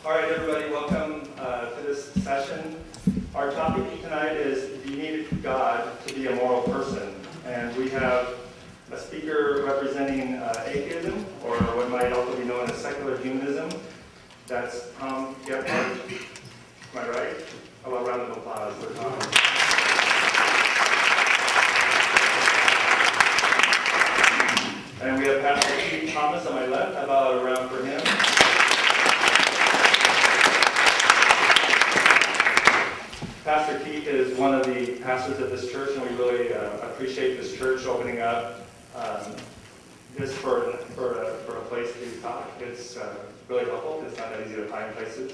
All right, everybody, welcome to this session. Our topic tonight is, do you need God to be a moral person? And we have a speaker representing atheism, or what might also be known as secular humanism. That's Tom Gephardt. Am I right? A round of applause for Tom. And we have Pastor Katy Thomas on my left. How about a round for him? Pastor Keith is one of the pastors of this church, and we really appreciate this church opening up this for a place to talk. It's really helpful. It's not that easy to find places.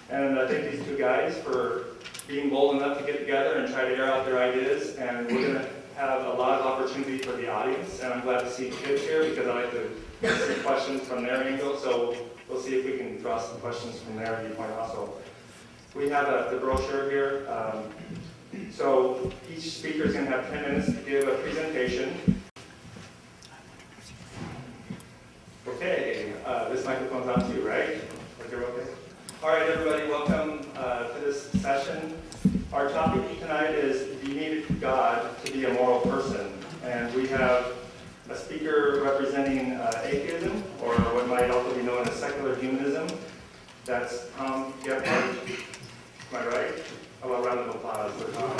And I thank these two guys for being bold enough to get together and try to air out their ideas. And we're going to have a lot of opportunity for the audience. And I'm glad to see kids here because I like to answer questions from their angle. So we'll see if we can draw some questions from their viewpoint also. We have the brochure here. So each speaker is going to have 10 minutes to give a presentation. Okay, this microphone's on too, right? Okay. All right, everybody, welcome to this session. Our topic tonight is, do you need God to be a moral person? And we have a speaker representing atheism, or what might also be known as secular humanism. That's Tom Gephardt. Am I right? A round of applause for Tom.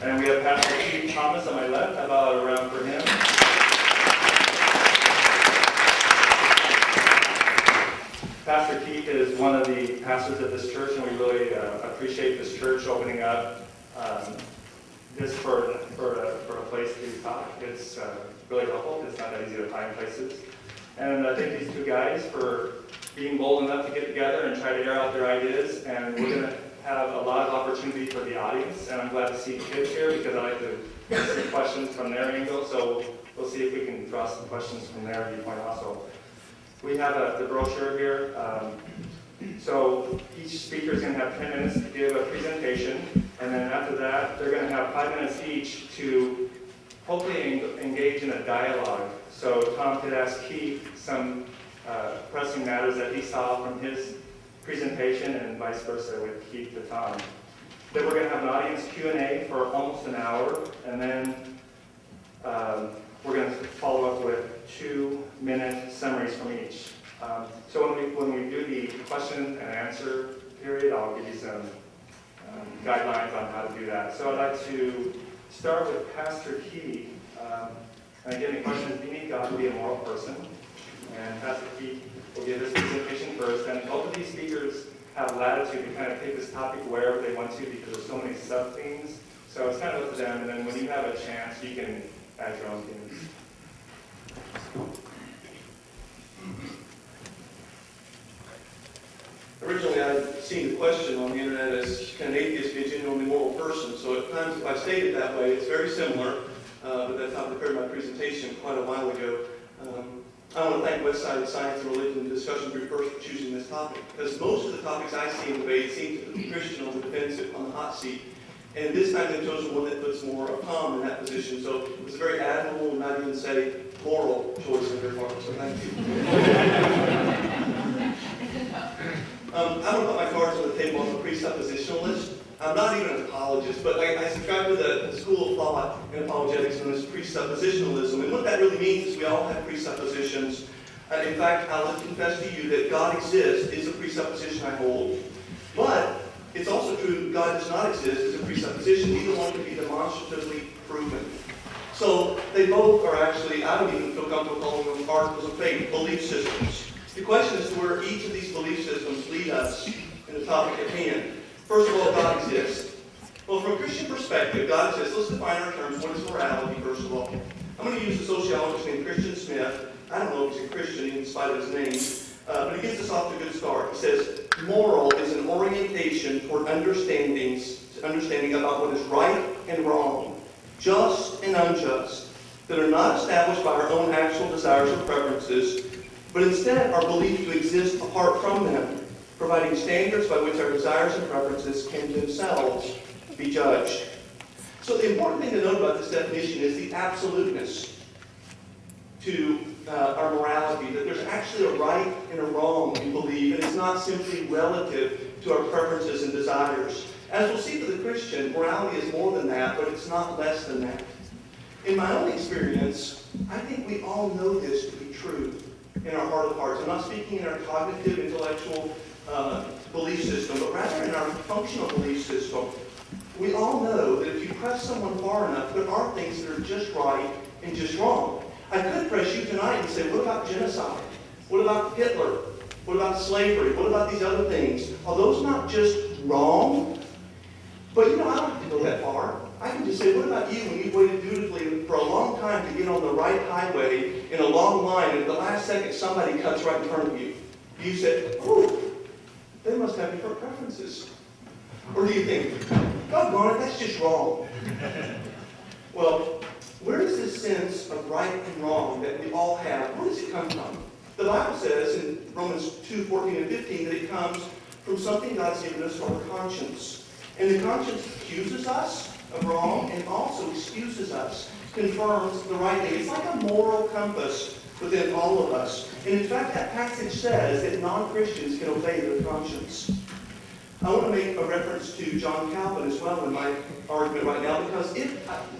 And we have Pastor Keith Thomas on my left. How about a round for him? Pastor Keith is one of the pastors of this church, and we really appreciate this church opening up this for a place to talk. It's really helpful. It's not that easy to find places. And I thank these two guys for being bold enough to get together and try to air out their ideas. And we're going to have a lot of opportunity for the audience. And I'm glad to see kids here because I like to answer questions from their angle. So we'll see if we can draw some questions from their viewpoint also. We have the brochure here. So each speaker is going to have 10 minutes to give a presentation. And then after that, they're going to have 5 minutes each to hopefully engage in a dialogue. So Tom could ask Keith some pressing matters that he saw from his presentation, and vice versa with Keith to Tom. Then we're going to have an audience Q&A for almost an hour, and then we're going to follow up with 2-minute summaries from each. So when we do the question and answer period, I'll give you some guidelines on how to do that. So I'd like to start with Pastor Keith. And again, the question is, do you need God to be a moral person? And Pastor Keith will give this presentation first. And both of these speakers have latitude to kind of take this topic wherever they want to because there's so many sub-themes. So it's kind of up to them. And then when you have a chance, you can add your own themes. Originally, I'd seen the question on the internet as, can an atheist be a genuinely moral person? So at times, if I state it that way, it's very similar. But that's how I prepared my presentation quite a while ago. I want to thank Westside Science and Religion Discussion Group first for choosing this topic, because most of the topics I see in debate seem to put the Christian on the defensive, on the hot seat. And this time they've chosen one that puts more of Tom in that position. So it was a very admirable, and not even say moral choice on their part. So thank you. I want to put my cards on the table on the presuppositionalist. I'm not even an apologist, but I subscribe to the school of thought in apologetics known as presuppositionalism. And what that really means is we all have presuppositions. In fact, I'll confess to you that God exists is a presupposition I hold. But it's also true God does not exist is a presupposition. Neither one can be demonstratively proven. So they both are actually, I don't even feel comfortable calling them articles of faith, belief systems. The question is where each of these belief systems lead us in the topic at hand. First of all, God exists. Well, from a Christian perspective, God exists. Let's define our terms. What is morality, first of all? I'm going to use a sociologist named Christian Smith. I don't know if he's a Christian in spite of his name, but he gets us off to a good start. He says, moral is an orientation toward understanding about what is right and wrong, just and unjust, that are not established by our own actual desires or preferences, but instead are believed to exist apart from them, providing standards by which our desires and preferences can themselves be judged. So the important thing to note about this definition is the absoluteness. To our morality, that there's actually a right and a wrong, we believe, and it's not simply relative to our preferences and desires. As we'll see for the Christian, morality is more than that, but it's not less than that. In my own experience, I think we all know this to be true in our heart of hearts. I'm not speaking in our cognitive, intellectual belief system, but rather in our functional belief system. We all know that if you press someone far enough, there are things that are just right and just wrong. I could press you tonight and say, what about genocide? What about Hitler? What about slavery? What about these other things? Are those not just wrong? But I don't have to go that far. I can just say, what about you when you've waited dutifully for a long time to get on the right highway in a long line, and at the last second somebody cuts right in front of you? Do you say, oh, they must have different preferences? Or do you think, doggone it, that's just wrong? Well, where does this sense of right and wrong that we all have, where does it come from? The Bible says in Romans 2:14 and 15 that it comes from something God's given us called a conscience. And the conscience accuses us of wrong and also excuses us, confirms the right thing. It's like a moral compass within all of us. And in fact, that passage says that non-Christians can obey their conscience. I want to make a reference to John Calvin as well in my argument right now,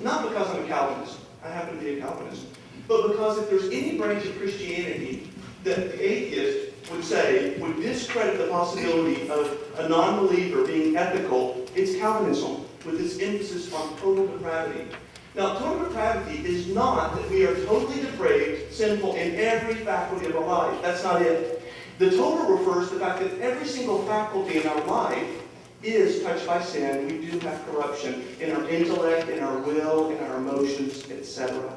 not because I'm a Calvinist, I happen to be a Calvinist, but because if there's any branch of Christianity that the atheist would discredit the possibility of a non-believer being ethical, it's Calvinism, with its emphasis on total depravity. Now, total depravity is not that we are totally depraved, sinful in every faculty of our life. That's not it. The total refers to the fact that every single faculty in our life is touched by sin. We do have corruption in our intellect, in our will, in our emotions, etc.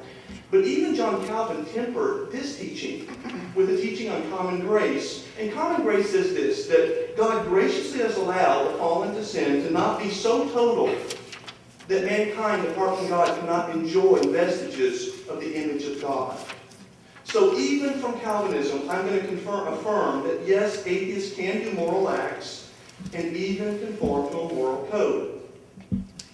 But even John Calvin tempered this teaching with a teaching on common grace. And common grace says this, that God graciously has allowed the fallen to sin to not be so total that mankind, apart from God, cannot enjoy vestiges of the image of God. So even from Calvinism, I'm going to affirm that yes, atheists can do moral acts and even conform to a moral code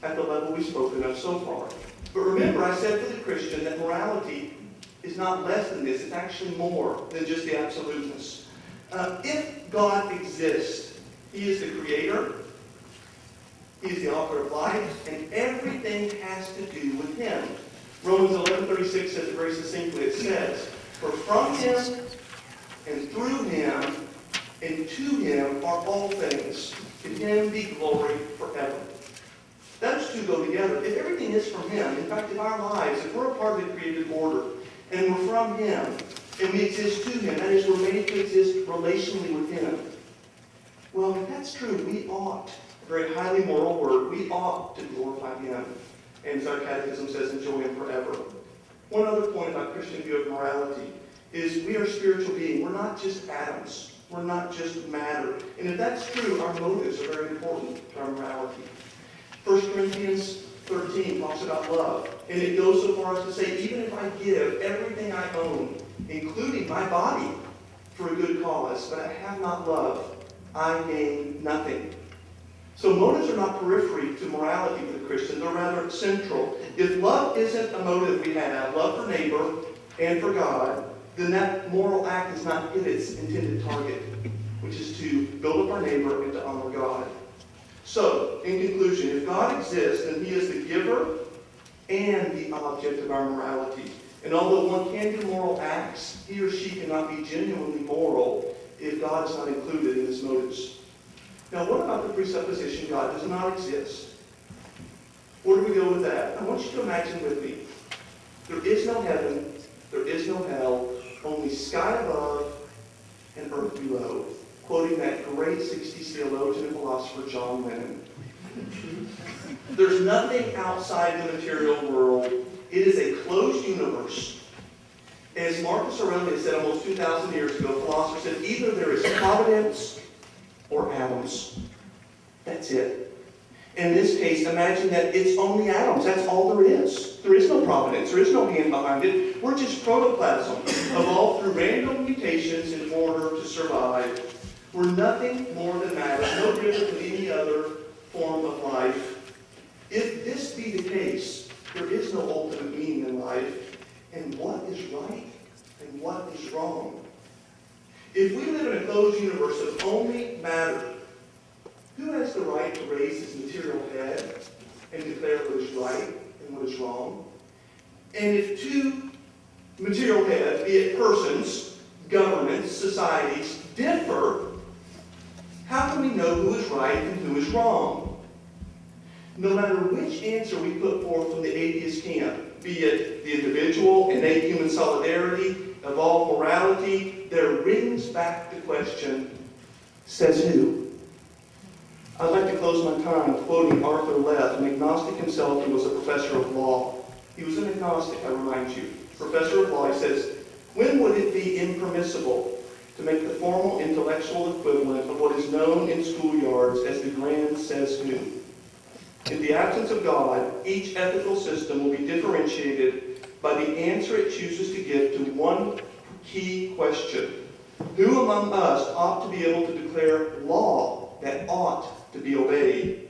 at the level we've spoken of so far. But remember, I said for the Christian that morality is not less than this. It's actually more than just the absoluteness. If God exists, He is the creator, He is the author of life, and everything has to do with Him. Romans 11:36 says it very succinctly. It says, for from Him and through Him and to Him are all things. To Him be glory forever. Those two go together. If everything is from Him, in fact, if our lives, if we're a part of the created order, and we're from Him, and we exist to Him, that is, we're made to exist relationally with Him, well, if that's true, we ought, a very highly moral word, we ought to glorify Him. And as our catechism says, enjoy Him forever. One other point about Christian view of morality is we are spiritual beings. We're not just atoms. We're not just matter. And if that's true, our motives are very important to our morality. 1 Corinthians 13 talks about love. And it goes so far as to say, even if I give everything I own, including my body, for a good cause, but I have not love, I gain nothing. So motives are not periphery to morality for the Christian. They're rather central. If love isn't a motive we have, love for neighbor and for God, then that moral act is not hit its intended target, which is to build up our neighbor and to honor God. So, in conclusion, if God exists, then He is the giver and the object of our morality. And although one can do moral acts, he or she cannot be genuinely moral if God is not included in his motives. Now, what about the presupposition God does not exist? Where do we go with that? I want you to imagine with me. There is no heaven, there is no hell, only sky above and earth below. Quoting that great 60s theologian and philosopher John Lennon. There's nothing outside the material world. It is a closed universe. As Marcus Aurelius said almost 2,000 years ago, a philosopher said, either there is providence or atoms. That's it. In this case, imagine that it's only atoms. That's all there is. There is no providence. There is no hand behind it. We're just protoplasm, evolved through random mutations in order to survive. We're nothing more than matter, no different than any other form of life. If this be the case, there is no ultimate meaning in life. And what is right and what If we live in a closed universe of only matter, who has the right to raise his material head and declare what is right and what is wrong? And if two material heads, be it persons, governments, societies, differ, how can we know who is right and who is wrong? No matter which answer we put forth from the atheist camp, be it the individual, innate human solidarity, evolved morality, there rings back the question, says who? I'd like to close my time quoting Arthur Leff, an agnostic himself who was a professor of law. He was an agnostic, I remind you. Professor of law, he says, when would it be impermissible to make the formal intellectual equivalent of what is known in schoolyards as the grand says who? In the absence of God, each ethical system will be differentiated by the answer it chooses to give to one key question. Who among us ought to be able to declare law that ought to be obeyed?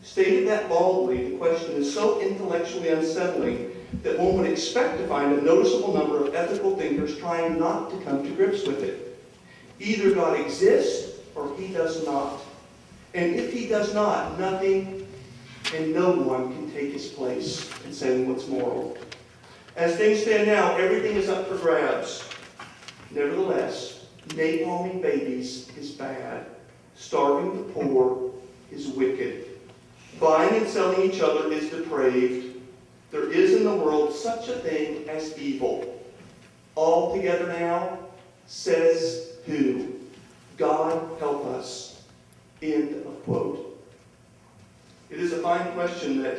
Stated that baldly, the question is so intellectually unsettling that one would expect to find a noticeable number of ethical thinkers trying not to come to grips with it. Either God exists or he does not. And if he does not, nothing and no one can take his place in saying what's moral. As things stand now, everything is up for grabs. Nevertheless, napalming babies is bad. Starving the poor is wicked. Buying and selling each other is depraved. There is in the world such a thing as evil. All together now, says who? God help us. End of quote. It is a fine question that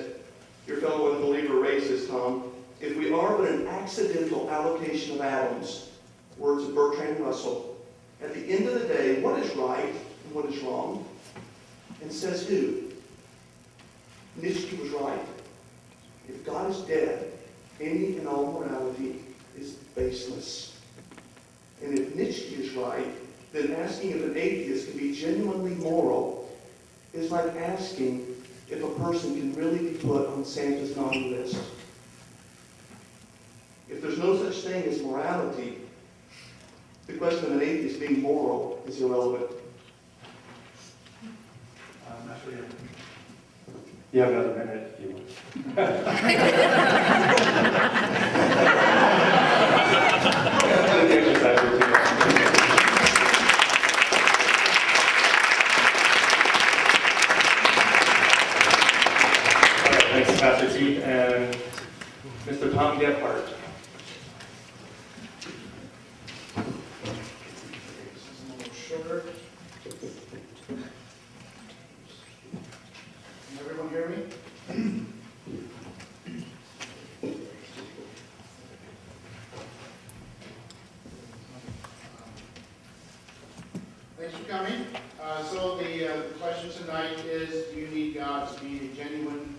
your fellow unbeliever raises, Tom. If we are but an accidental allocation of atoms, words of Bertrand Russell, at the end of the day, what is right and what is wrong? And says who? Nicki was right. If God is dead, any and all morality is baseless. And if Nicki is right, then asking if an atheist can be genuinely moral is like asking if a person can really be put on Santa's naughty list. If there's no such thing as morality, the question of an atheist being moral is irrelevant. Actually, you have another minute if you want. Thanks, Pastor T. And Mr. Tom Gephardt. Shorter. Can everyone hear me? Thanks for coming. So the question tonight is, do you need God to be a genuinely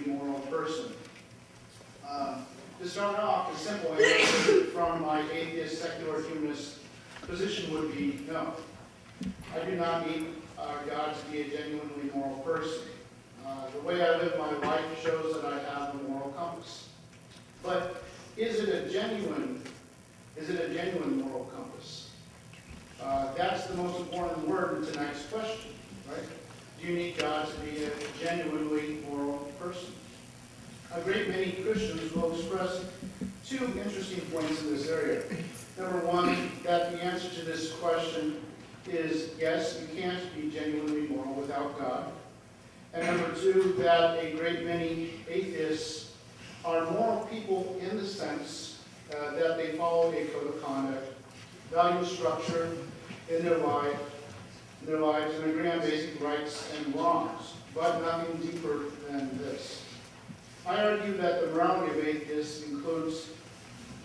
moral person? To start off, the simple answer from my atheist, secular, humanist position would be no. I do not need God to be a genuinely moral person. The way I live my life shows that I have a moral compass. But is it a genuine moral compass? That's the most important word in tonight's question, right? Do you need God to be a genuinely moral person? A great many Christians will express two interesting points in this area. Number one, that the answer to this question is yes, you can't be genuinely moral without God. And number two, that a great many atheists are moral people in the sense that they follow a code of conduct, value structure in their lives, and agree on basic rights and wrongs, but nothing deeper than this. I argue that the morality of atheists includes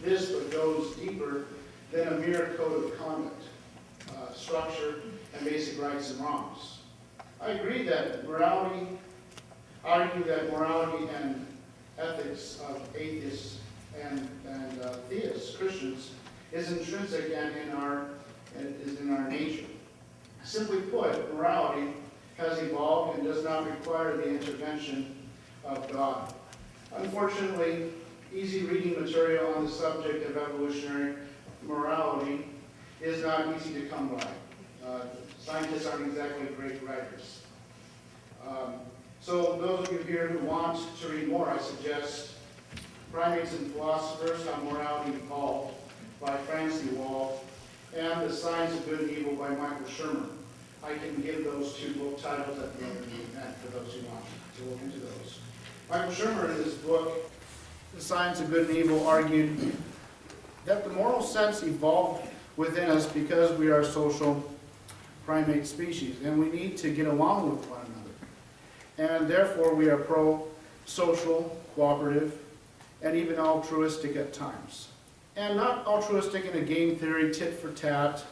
this, but goes deeper than a mere code of conduct, structure, and basic rights and wrongs. I argue that morality and ethics of atheists and theists, Christians, is intrinsic and is in our nature. Simply put, morality has evolved and does not require the intervention of God. Unfortunately, easy reading material on the subject of evolutionary morality is not not easy to come by. Scientists aren't exactly great writers. So those of you here who want to read more, I suggest Primates and Philosophers, How Morality Evolved by Francie Wall, and The Science of Good and Evil by Michael Shermer. I can give those two book titles at the end of the event for those who want to look into those. Michael Shermer, in his book, The Science of Good and Evil, argued that the moral sense evolved within us because we are social primate species, and we need to get along with one another. And therefore, we are pro-social, cooperative, and even altruistic at times. And not altruistic in a game theory, tit-for-tat,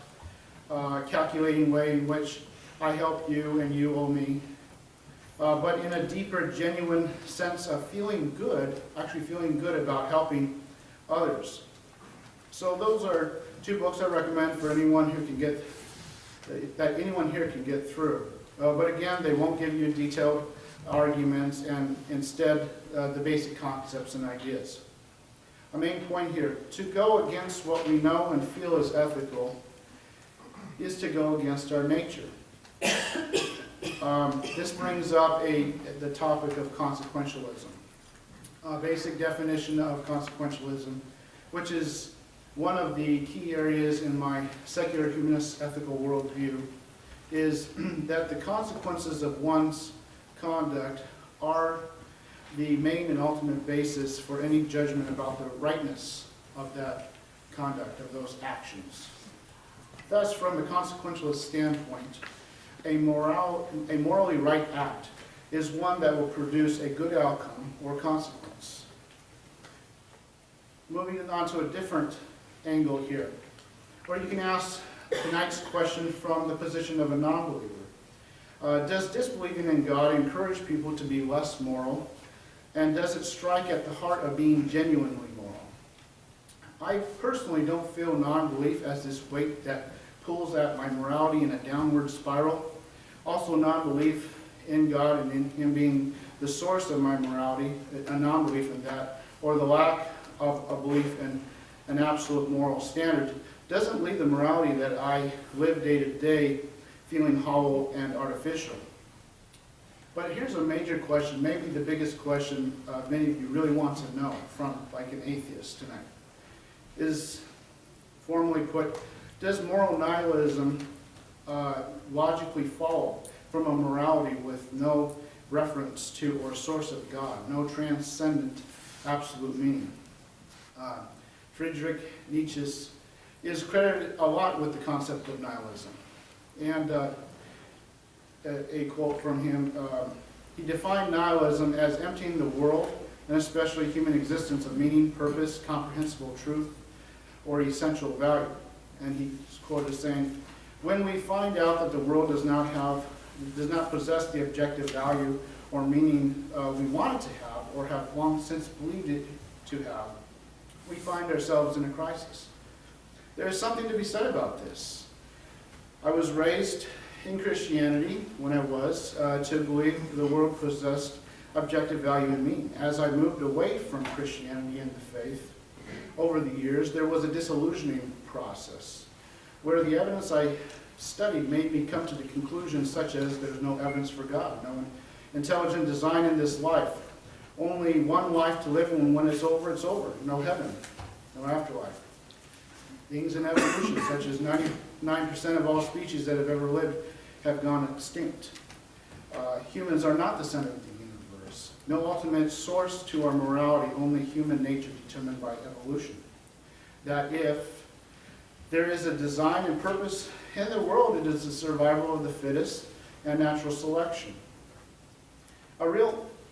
calculating way in which I help you and you owe me, but in a deeper, genuine sense of feeling good, actually feeling good about helping others. So those are two books I recommend for anyone who can get, that anyone here can get through. But again, they won't give you detailed arguments, and instead the basic concepts and ideas. A main point here, to go against what we know and feel is ethical is to go against our nature. This brings up the topic of consequentialism. A basic definition of consequentialism, which is one of the key areas in my secular humanist ethical worldview, is that the consequences of one's conduct are the main and ultimate basis for any judgment about the rightness of that conduct, of those actions. Thus, from a consequentialist standpoint, a morally right act is one that will produce a good outcome or consequence. Moving on to a different angle here, where you can ask tonight's question from the position of a non-believer. Does disbelieving in God encourage people to be less moral? And does it strike at the heart of being genuinely moral? I personally don't feel non-belief as this weight that pulls at my morality in a downward spiral. Also, non-belief in God and in Him being the source of my morality, a non-belief in that, or the lack of a belief in an absolute moral standard, doesn't leave the morality that I live day to day feeling hollow and artificial. But here's a major question, maybe the biggest question many of you really want to know from like an atheist tonight, is formally put, does moral nihilism logically follow from a morality with no reference to or source of God, no transcendent absolute meaning? Friedrich Nietzsche is credited a lot with the concept of nihilism. And a quote from him, he defined nihilism as emptying the world, and especially human existence, of meaning, purpose, comprehensible truth, or essential value. And he's quoted as saying, when we find out that the world does not possess the objective value or meaning we want it to have, or have long since believed it to have, we find ourselves in a crisis. There is something to be said about this. I was raised in Christianity when I was to believe the world possessed objective value and meaning. As I moved away from Christianity and the faith over the years, there was a disillusioning process where the evidence I studied made me come to the conclusion such as there's no evidence for God, no intelligent design in this life, only one life to live, and when it's over, no heaven, no afterlife. Things in evolution, such as 99% of all species that have ever lived have gone extinct. Humans are not the center of the universe. No ultimate source to our morality, only human nature determined by evolution. That if there is a design and purpose in the world, it is the survival of the fittest and natural selection.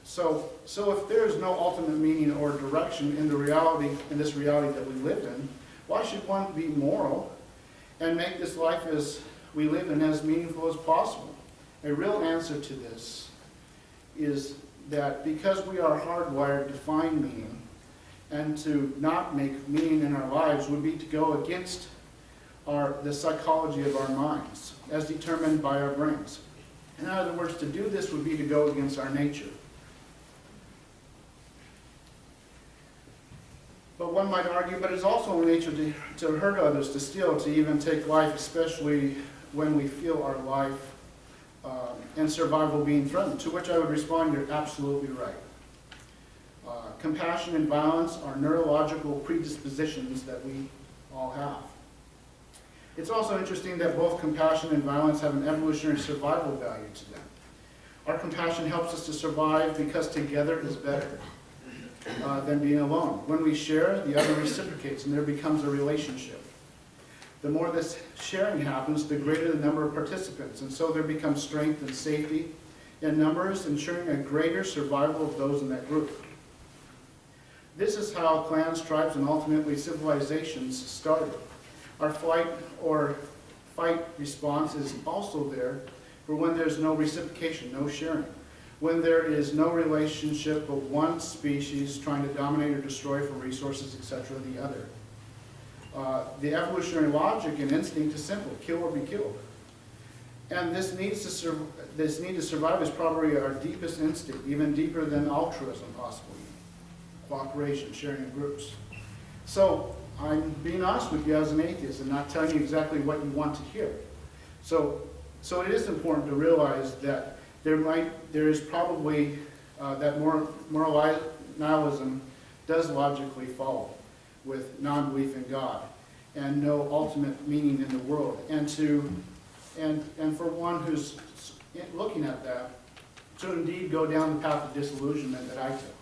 So if there is no ultimate meaning or direction in this reality that we live in, why should one be moral and make this life as we live in as meaningful as possible? A real answer to this is that because we are hardwired to find meaning, and to not make meaning in our lives would be to go against the psychology of our minds, as determined by our brains. In other words, to do this would be to go against our nature. But one might argue, but it's also in nature to hurt others, to steal, to even take life, especially when we feel our life and survival being threatened. To which I would respond, you're absolutely right. Compassion and violence are neurological predispositions that we all have. It's also interesting that both compassion and violence have an evolutionary survival value to them. Our compassion helps us to survive because together is better than being alone. When we share, the other reciprocates, and there becomes a relationship. The more this sharing happens, the greater the number of participants, and so there becomes strength and safety in numbers, ensuring a greater survival of those in that group. This is how clans, tribes, and ultimately civilizations started. Our flight or fight response is also there for when there's no reciprocation, no sharing. When there is no relationship of one species trying to dominate or destroy for resources, etc., the other. The evolutionary logic and instinct is simple: kill or be killed. And this need to survive is probably our deepest instinct, even deeper than altruism, possibly. Cooperation, sharing in groups. So I'm being honest with you as an atheist and not telling you exactly what you want to hear. So it is important to realize that there is probably that moral nihilism does logically follow with non-belief in God and no ultimate meaning in the world. And for one who's looking at that, to indeed go down the path of disillusionment that I took.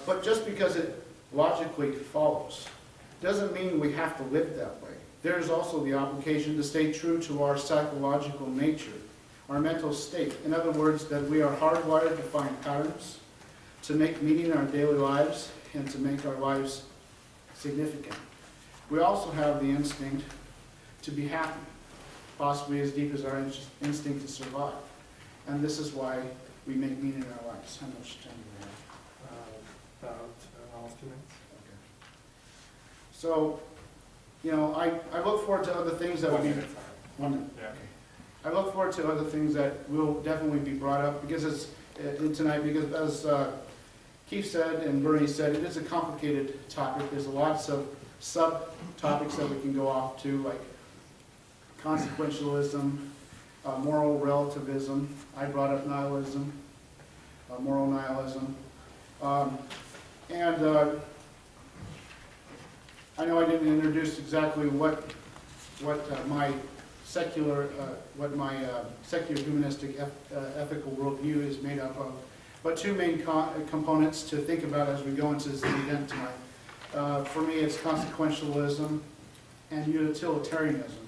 But just because it logically follows doesn't mean we have to live that way. There is also the obligation to stay true to our psychological nature, our mental state. In other words, that we are hardwired to find patterns, to make meaning in our daily lives, and to make our lives significant. We also have the instinct to be happy, possibly as deep as our instinct to survive. And this is why we make meaning in our lives. How much time do we have? About almost 2 minutes. Okay. So, I look forward to other things that will be... 1 minute. 1 minute. Yeah. Okay. I look forward to other things that will definitely be brought up because tonight, because as Keith said and Bernie said, it is a complicated topic. There's lots of sub-topics that we can go off to, like consequentialism, moral relativism. I brought up nihilism, moral nihilism. I know I didn't introduce exactly what my secular humanistic ethical worldview is made up of, but two main components to think about as we go into this event tonight. For me, it's consequentialism and utilitarianism,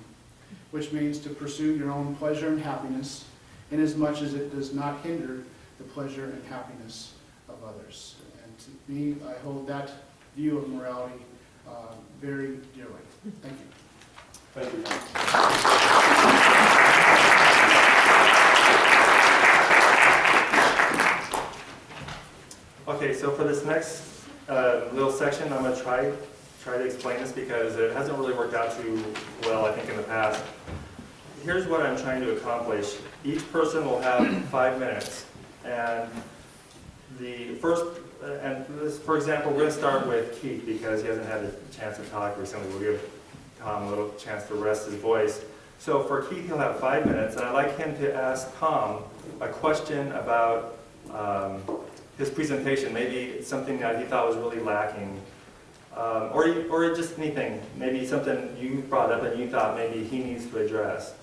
which means to pursue your own pleasure and happiness in as much as it does not hinder the pleasure and happiness of others. And to me, I hold that view of morality very dearly. Thank you. Thank you. Okay, so for this next little section, I'm going to try to explain this because it hasn't really worked out too well, I think, in the past. Here's what I'm trying to accomplish. Each person will have 5 minutes, and the first, for example, we're going to start with Keith because he hasn't had a chance to talk recently. We'll give Tom a little chance to rest his voice. So for Keith, he'll have 5 minutes, and I'd like him to ask Tom a question about his presentation, maybe something that he thought was really lacking, or just anything, maybe something you brought up and you thought maybe he needs to address.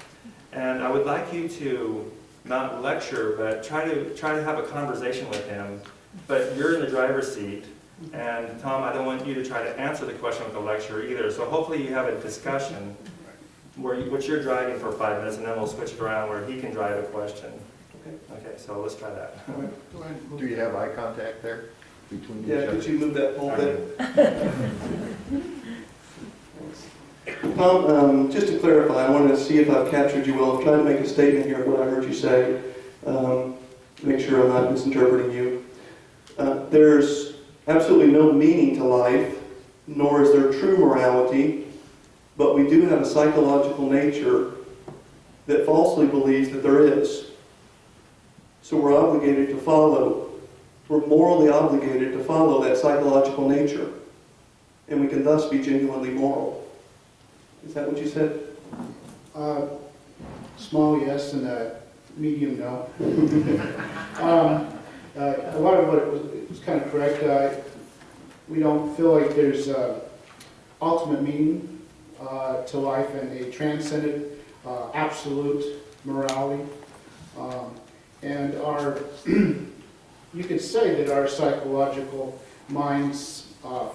And I would like you to not lecture, but try to have a conversation with him. But you're in the driver's seat, and Tom, I don't want you to try to answer the question with a lecture either. So hopefully you have a discussion which you're driving for 5 minutes, and then we'll switch it around where he can drive a question. Okay, so let's try that. Go ahead. Do you have eye contact there between each Yeah, other? could you move that pole bit? Tom, just to clarify, I wanted to see if I've captured you well. I'm trying to make a statement here of what I heard you say. Make sure I'm not misinterpreting you. There's absolutely no meaning to life, nor is there true morality, but we do have a psychological nature that falsely believes that there is. So we're obligated to follow, we're morally obligated to follow that psychological nature. and we can thus be genuinely moral. Is that what you said? Small yes and a medium no. A lot of what it was kind of correct. We don't feel like there's ultimate meaning to life and a transcendent, absolute morality. And our, you could say that our psychological minds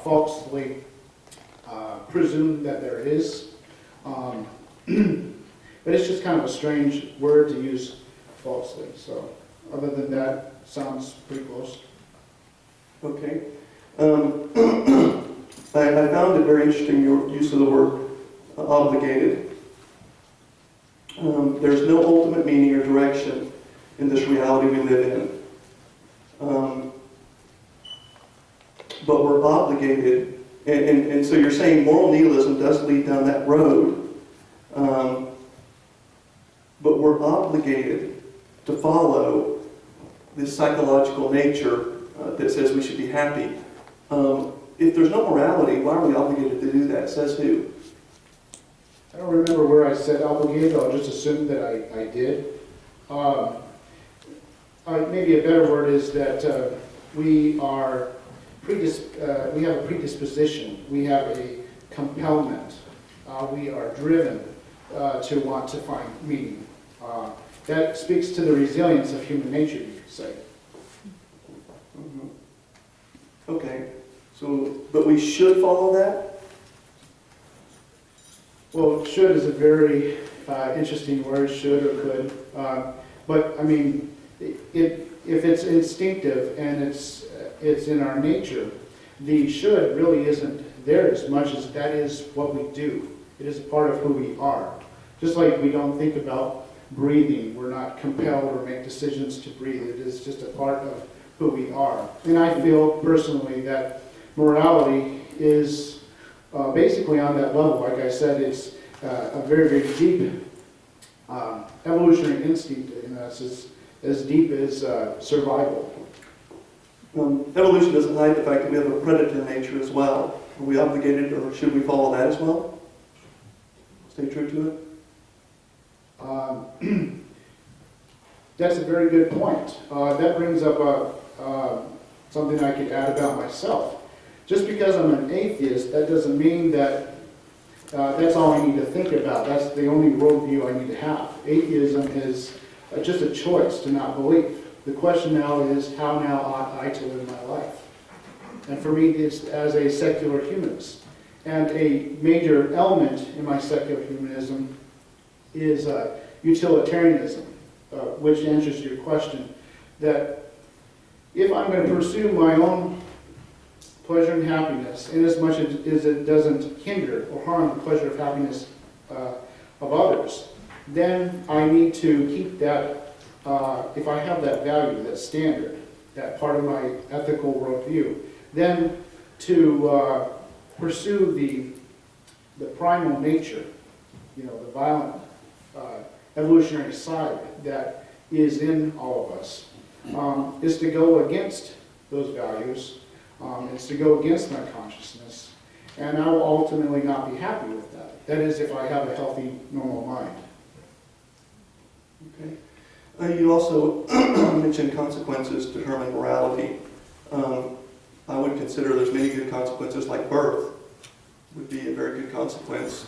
falsely presume that there is. But it's just kind of a strange word to use, falsely. So other than that, sounds pretty close. Okay. I found it very interesting, your use of the word obligated. There's no ultimate meaning or direction in this reality we live in. But we're obligated, and so you're saying moral nihilism does lead down that road, but we're obligated to follow this psychological nature that says we should be happy. If there's no morality, why are we obligated to do that? Says who? I don't remember where I said obligated. I'll just assume that I did. Maybe a better word is that we are we have a predisposition. We have a compellment. We are driven to want to find meaning. That speaks to the resilience of human nature, you could say. Mm-hmm. Okay. So, but we should follow that? Well, should is a very interesting word, should or could. But I mean, if it's instinctive and it's in our nature, the should really isn't there as much as that is what we do. It is a part of who we are. Just like we don't think about breathing, we're not compelled or make decisions to breathe. It is just a part of who we are. And I feel personally that morality is basically on that level. Like I said, it's a very, very deep evolutionary instinct in us. It's as deep as survival. Evolution doesn't hide the fact that we have a predator nature as well. Are we obligated, or should we follow that as well? Stay true to it? That's a very good point. That brings up something I could add about myself. Just because I'm an atheist, that doesn't mean that that's all I need to think about. That's the only worldview I need to have. Atheism is just a choice to not believe. The question now is, how now ought I to live my life? And for me, it's as a secular humanist. And a major element in my secular humanism is utilitarianism, which answers your question, that if I'm going to pursue my own pleasure and happiness, in as much as it doesn't hinder or harm the pleasure of happiness of others, then I need to keep that, if I have that value, that standard, that part of my ethical worldview, then to pursue the primal nature, the violent evolutionary side that is in all of us, is to go against those values. It's to go against my consciousness, and I will ultimately not be happy with that. That is, if I have a healthy, normal mind. Okay. You also mentioned consequences determine morality. I would consider there's many good consequences, like birth would be a very good consequence.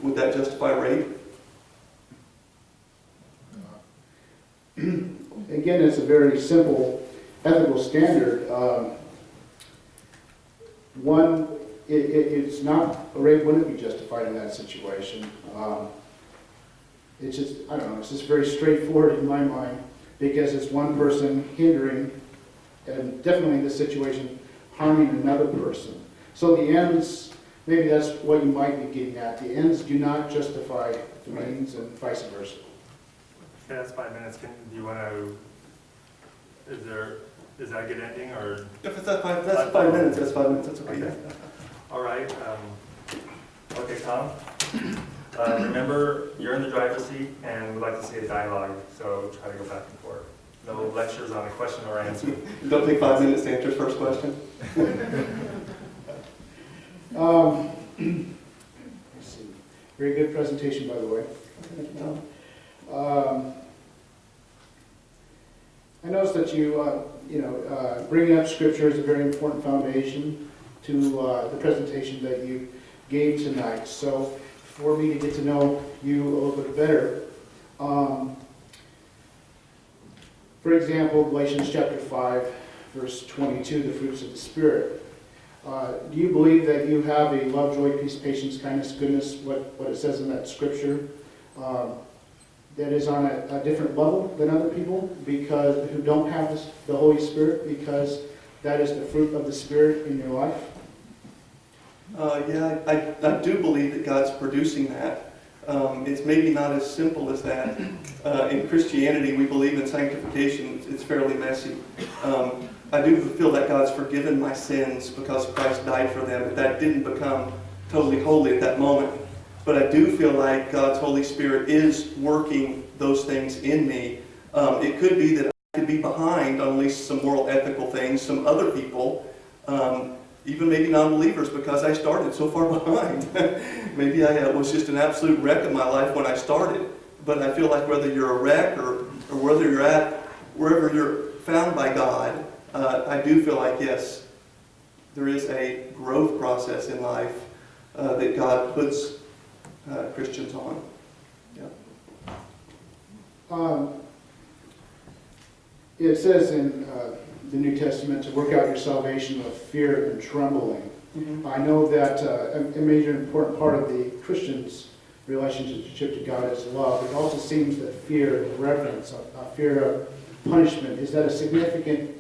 Would that justify rape? Again, it's a very simple ethical standard. One, it's not, a rape wouldn't be justified in that situation. It's just, I don't know, it's just very straightforward in my mind, because it's one person hindering, and definitely in this situation, harming another person. So the ends, maybe that's what you might be getting at. The ends do not justify the means, and vice versa. Okay, that's 5 minutes. Do you want to, is that a good ending, or? If it's that's 5 minutes, that's 5 minutes, that's okay. All right. Okay, Tom. Remember, you're in the driver's seat, and we'd like to see a dialogue, so try to go back and forth. No lectures on a question or answer. Don't take 5 minutes to answer his first question. Let's see. Very good presentation, by the way. I noticed that you, bringing up scripture is a very important foundation to the presentation that you gave tonight. So for me to get to know you a little bit better, for example, Galatians chapter 5, verse 22, the fruits of the Spirit. Do you believe that you have a love, joy, peace, patience, kindness, goodness, what it says in that scripture, that is on a different level than other people because who don't have the Holy Spirit, because that is the fruit of the Spirit in your life? I do believe that God's producing that. It's maybe not as simple as that. In Christianity, we believe in sanctification. It's fairly messy. I do feel that God's forgiven my sins because Christ died for them, but that didn't become totally holy at that moment. But I do feel like God's Holy Spirit is working those things in me. It could be that I could be behind on at least some moral, ethical things, some other people, even maybe non-believers, because I started so far behind. Maybe I was just an absolute wreck of my life when I started. But I feel like whether you're a wreck or whether you're at wherever you're found by God, I do feel like, yes, there is a growth process in life that God puts Christians on. Yeah. It says in the New Testament to work out your salvation with fear and trembling. Mm-hmm. I know that a major important part of the Christian's relationship to God is love. It also seems that fear and reverence, a fear of punishment, is that a significant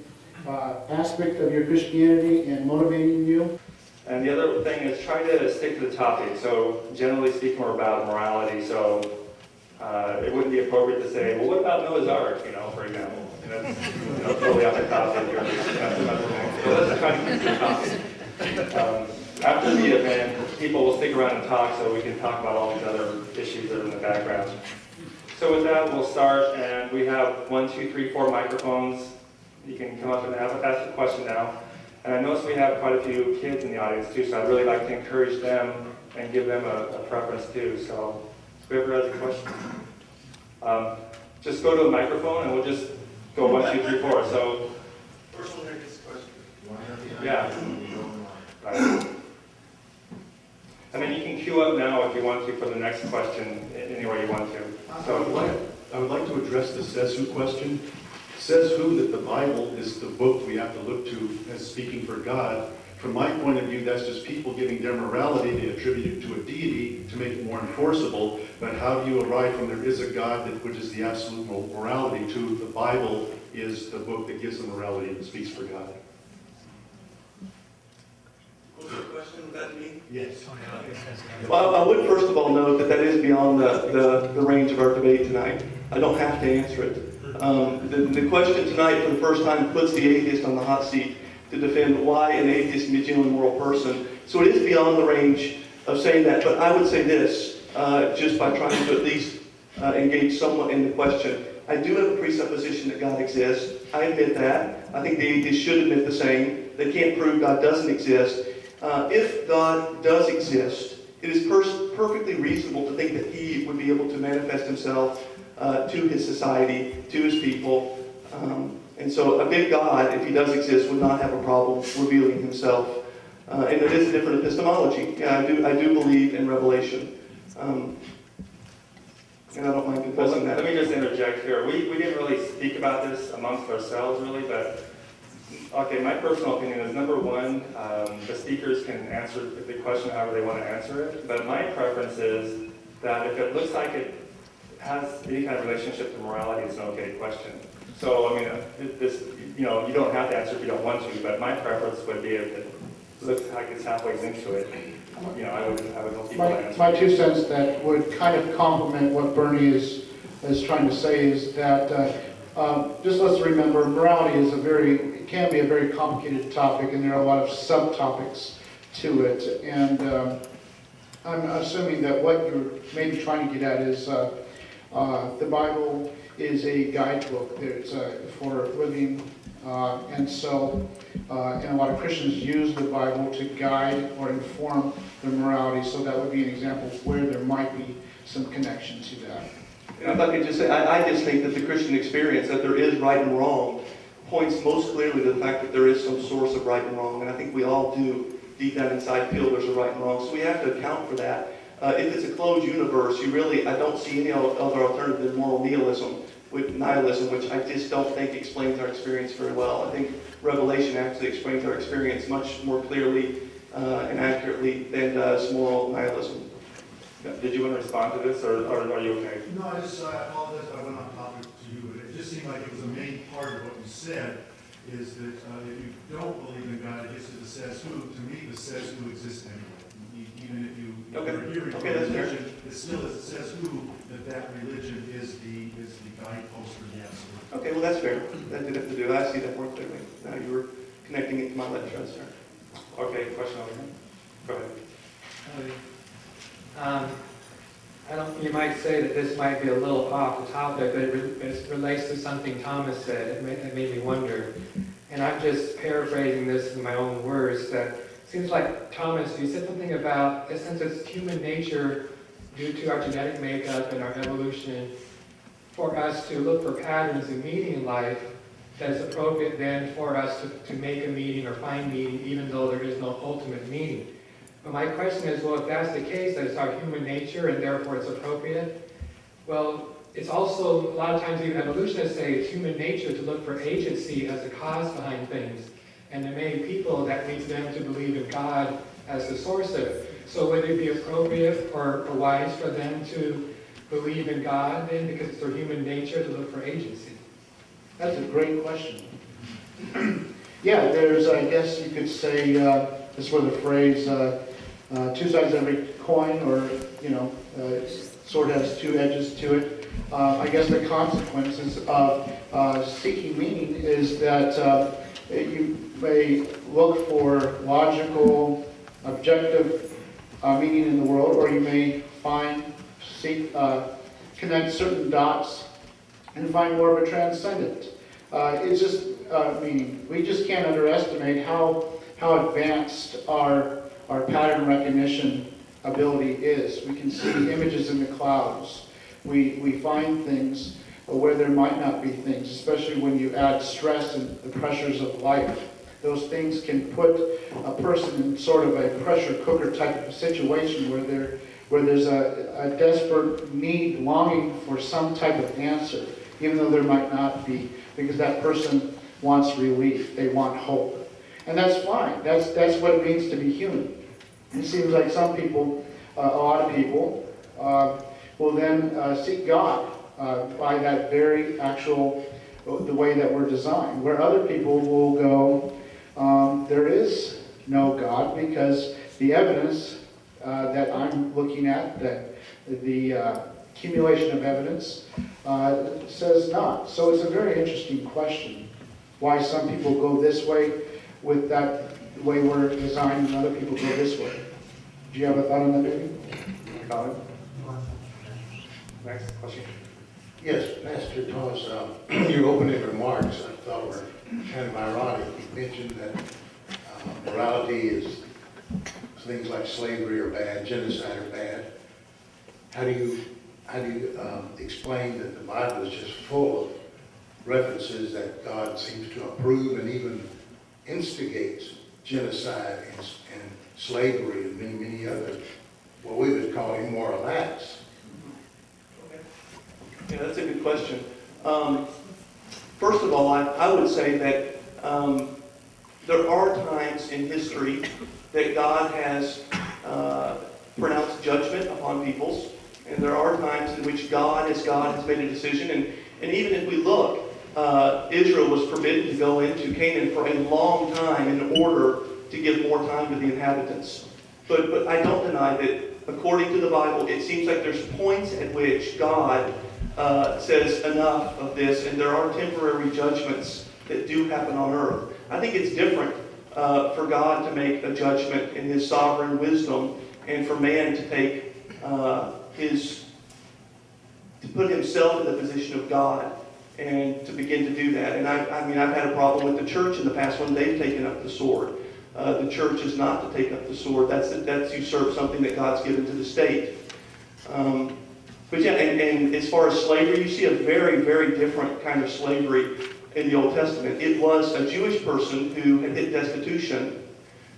aspect of your Christianity and motivating you? And the other thing is try to stick to the topic. So generally speaking, we're about morality. So it wouldn't be appropriate to say, well, what about Noah's Ark, for example? That's totally off the topic. So let's try to keep to the topic. After the event, people will stick around and talk so we can talk about all these other issues that are in the background. So with that, we'll start. And we have 1, 2, 3, 4 microphones. You can come up and ask a question now. And I notice we have quite a few kids in the audience too, so I'd really like to encourage them and give them a preference too. So whoever has a question, just go to a microphone and we'll just go 1, 2, 3, 4. So First one here gets a question. yeah. Right. And then you can queue up now if you want to for the next question anywhere you want to. I would like to address the says who question. Says who that the Bible is the book we have to look to as speaking for God. From my point of view, that's just people giving their morality. They attribute it to a deity to make it more enforceable. But how do you arrive from there is a God which is the absolute morality to the Bible is the book that gives the morality and speaks for God? What's the question? Was that me? Yes. Well, I would first of all note that that is beyond the range of our debate tonight. I don't have to answer it. The question tonight, for the first time, puts the atheist on the hot seat to defend why an atheist can be a genuine moral person. So it is beyond the range of saying that. But I would say this, just by trying to at least engage somewhat in the question. I do have a presupposition that God exists. I admit that. I think the atheist should admit the same. They can't prove God doesn't exist. If God does exist, it is perfectly reasonable to think that He would be able to manifest Himself to His society, to His people. And so a big God, if He does exist, would not have a problem revealing Himself. And it is a different epistemology. Yeah, I do believe in revelation. And I don't mind confessing that. Let me just interject here. We didn't really speak about this amongst ourselves, really, but okay, my personal opinion is, number one, the speakers can answer the question however they want to answer it, but my preference is that if it looks like it has any kind of relationship to morality, it's an okay question. So, I mean, you don't have to answer if you don't want to, but my preference would be if it looks like it's halfway into it, I would help people answer. My 2 cents that would kind of complement what Bernie is trying to say is that just let's remember, morality can be a very complicated topic, and there are a lot of subtopics to it. And I'm assuming that what you're maybe trying to get at is the Bible is a guidebook. It's for living And so, and a lot of Christians use the Bible to guide or inform their morality, so that would be an example of where there might be some connection to that. And if I could just say, I just think that the Christian experience, that there is right and wrong, points most clearly to the fact that there is some source of right and wrong. And I think we all do, deep down inside, feel there's a right and wrong. So we have to account for that. If it's a closed universe, I don't see any other alternative than moral nihilism, which I just don't think explains our experience very well. I think Revelation actually explains our experience much more clearly and accurately than does moral nihilism. Did you want to respond to this, or are you okay? No, I apologize if I went on topic to you, but it just seemed like it was a main part of what you said, is that if you don't believe in God, it gets to the says who. To me, the says who exists anyway. Even if you are hearing from that's fair. religion, it still is, it says who, that religion is the guidepost for the absolute. Okay, well, that's fair. That did have to do. I see that more clearly. Now you were connecting it to my lecture, sir. Okay, question over here. Go ahead. You might say that this might be a little off the topic, but it relates to something Thomas said. It made me wonder. And I'm just paraphrasing this in my own words, that it seems like, Thomas, you said something about, since it's human nature, due to our genetic makeup and our evolution, for us to look for patterns and meaning in life, that it's appropriate then for us to make a meaning or find meaning, even though there is no ultimate meaning. But my question is, well, if that's the case, that it's our human nature and therefore it's appropriate, well, it's also, a lot of times even evolutionists say it's human nature to look for agency as a cause behind things. And there may be people that leads them to believe in God as the source of it. So would it be appropriate or wise for them to believe in God then, because it's their human nature to look for agency? That's a great question. Yeah, there's, I guess you could say, this is where the phrase, two sides of every coin, or, sword has two edges to it. I guess the consequences of seeking meaning is that you may look for logical, objective meaning in the world, or you may connect certain dots and find more of a transcendent. It's just meaning. We just can't underestimate how advanced our pattern recognition ability is. We can see images in the clouds. We find things where there might not be things, especially when you add stress and the pressures of life. Those things can put a person in sort of a pressure cooker type of situation where there's a desperate need, longing for some type of answer, even though there might not be, because that person wants relief, they want hope. And that's fine. That's what it means to be human. It seems like some people, a lot of people, will then seek God by that very actual, the way that we're designed. Where other people will go, there is no God, because the evidence that I'm looking at, that the accumulation of evidence says not. So it's a very interesting question, why some people go this way with that way we're designed and other people go this way. Do you have a thought on that, maybe? Colin? Next question. Yes, Pastor Thomas, your opening remarks, I thought were kind of ironic. You mentioned that morality is things like slavery are bad, genocide are bad. How do you explain that the Bible is just full of references that God seems to approve and even instigates genocide and slavery and many other, what we would call immoral acts? Yeah, that's a good question. First of all, I would say that there are times in history that God has pronounced judgment upon peoples, and there are times in which God has made a decision. And even if we look, Israel was forbidden to go into Canaan for a long time in order to give more time to the inhabitants. But I don't deny that, according to the Bible, it seems like there's points at which God says enough of this, and there are temporary judgments that do happen on earth. I think it's different for God to make a judgment in His sovereign wisdom, and for man to take to put himself in the position of God and to begin to do that. And I mean, I've had a problem with the church in the past when they've taken up the sword. The church is not to take up the sword. That's usurp something that God's given to the state. But yeah, and as far as slavery, you see a very, very different kind of slavery in the Old Testament. It was a Jewish person who had hit destitution,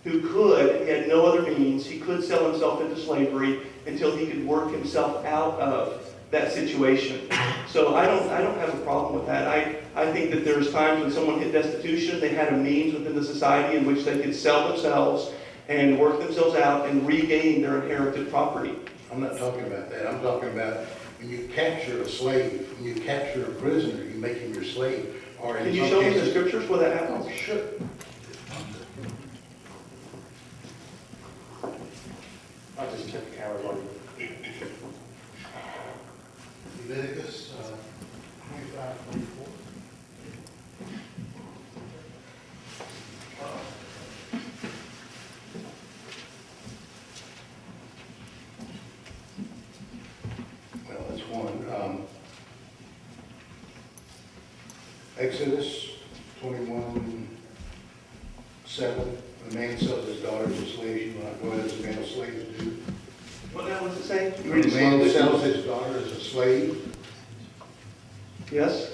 he had no other means, he could sell himself into slavery until he could work himself out of that situation. So I don't have a problem with that. I think that there's times when someone hit destitution, they had a means within the society in which they could sell themselves and work themselves out and regain their inherited property. I'm not talking about that. I'm talking about when you capture a slave, when you capture a prisoner, you make him your slave. Or in Can you some show me the cases- scriptures where that happens? Oh, sure. I'll just check the camera while you. Leviticus 25:24. Well, that's one. Exodus 21:7. The man sells his daughter as a slave, she will not go as a male slave do. What does it say? You The read it man slowly. sells his daughter as a slave. Yes?